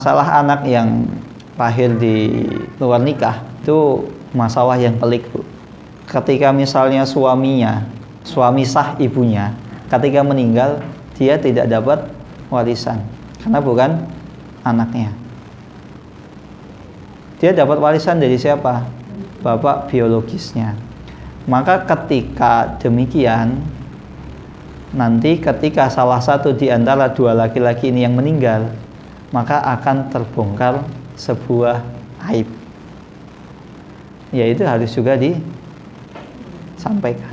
Masalah anak yang lahir di luar nikah itu masalah yang pelik, Bu. Ketika misalnya suami sah ibunya, ketika meninggal dia tidak dapat warisan karena bukan anaknya. Dia dapat warisan dari siapa? Bapak biologisnya. Maka ketika demikian, nanti ketika salah satu di antara dua laki-laki ini yang meninggal, maka akan terbongkar sebuah aib, yaitu harus juga disampaikan.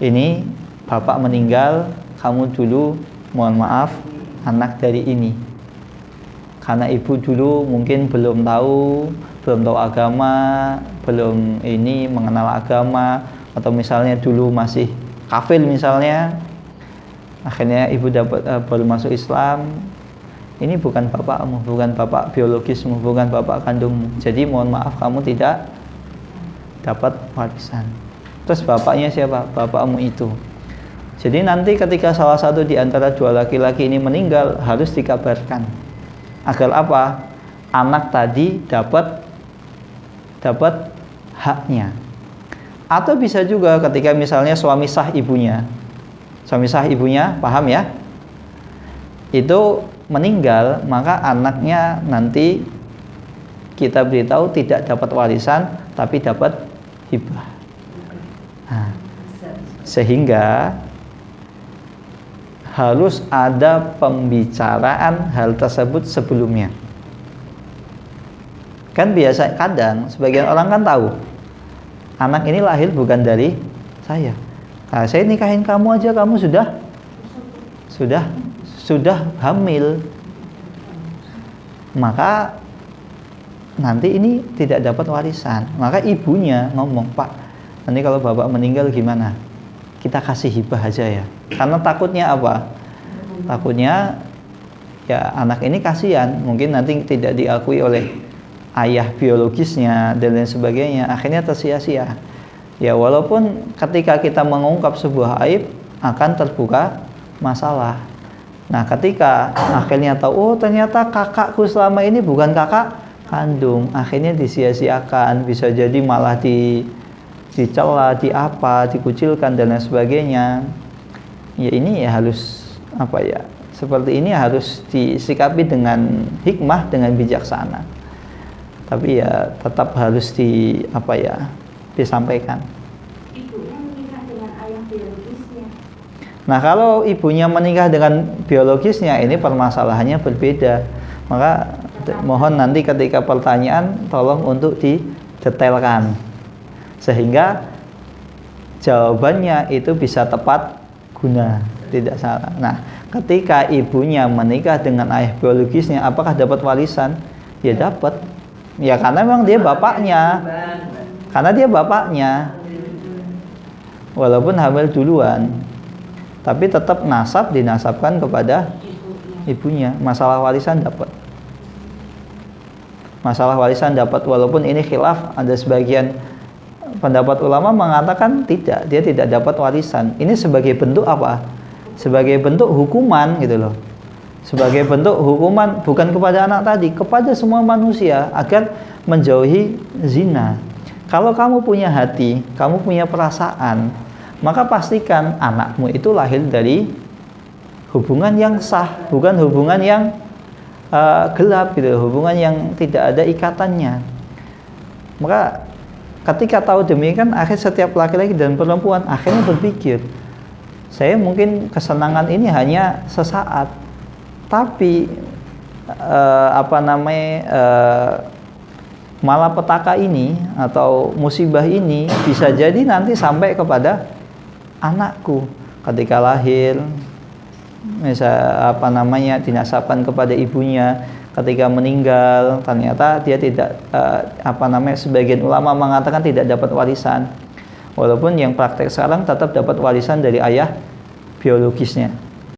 Ini bapak meninggal, kamu dulu mohon maaf anak dari ini, karena ibu dulu mungkin belum tahu agama, belum ini mengenal agama, atau misalnya dulu masih kafir misalnya, akhirnya ibu dapat baru masuk Islam. Ini bukan bapakmu, bukan bapak biologismu, bukan bapak kandungmu. Jadi mohon maaf kamu tidak dapat warisan. Terus bapaknya siapa? Bapakmu itu. Jadi nanti ketika salah satu di antara dua laki-laki ini meninggal, harus dikabarkan. Agar apa? Anak tadi dapat haknya. Atau bisa juga ketika misalnya suami sah ibunya. Suami sah ibunya, paham ya? Itu meninggal, maka anaknya nanti kita beritahu tidak dapat warisan tapi dapat hibah. Nah, sehingga harus ada pembicaraan hal tersebut sebelumnya. Kan biasa kadang sebagian orang kan tahu anak ini lahir bukan dari saya. Nah, saya nikahin kamu aja kamu sudah hamil, maka nanti ini tidak dapat warisan. Maka ibunya ngomong, Pak, nanti kalau bapak meninggal gimana? Kita kasih hibah aja ya. Karena takutnya apa? Takutnya ya anak ini kasihan, mungkin nanti tidak diakui oleh ayah biologisnya dan lain sebagainya, akhirnya tersia-sia. Ya walaupun ketika kita mengungkap sebuah aib akan terbuka masalah. Nah ketika akhirnya tahu, oh ternyata kakakku selama ini bukan kakak kandung, akhirnya disia-siakan, bisa jadi malah dicela, dikucilkan dan lain sebagainya. Ya ini ya harus seperti ini harus disikapi dengan hikmah, dengan bijaksana. Tapi ya tetap harus disampaikan. Nah kalau ibunya menikah dengan biologisnya, ini permasalahannya berbeda. Maka mohon nanti ketika pertanyaan tolong untuk didetailkan sehingga jawabannya itu bisa tepat guna, tidak salah. Nah ketika ibunya menikah dengan ayah biologisnya, apakah dapat warisan? Ya dapat. Ya karena memang dia bapaknya. Walaupun hamil duluan, tapi tetap dinasabkan kepada ibunya. Masalah warisan dapat. Walaupun ini khilaf, ada sebagian pendapat ulama mengatakan tidak, dia tidak dapat warisan. Ini sebagai bentuk apa? Sebagai bentuk hukuman gitu loh. Sebagai bentuk hukuman bukan kepada anak tadi, kepada semua manusia agar menjauhi zina. Kalau kamu punya hati, kamu punya perasaan, maka pastikan anakmu itu lahir dari hubungan yang sah, bukan hubungan yang gelap gitu, hubungan yang tidak ada ikatannya. Maka ketika tahu demikian, akhirnya setiap laki-laki dan perempuan akhirnya berpikir, saya mungkin kesenangan ini hanya sesaat, tapi malapetaka ini atau musibah ini bisa jadi nanti sampai kepada anakku ketika lahir, dinasabkan kepada ibunya, ketika meninggal ternyata dia tidak sebagian ulama mengatakan tidak dapat warisan, walaupun yang praktek sekarang tetap dapat warisan dari ayah biologisnya.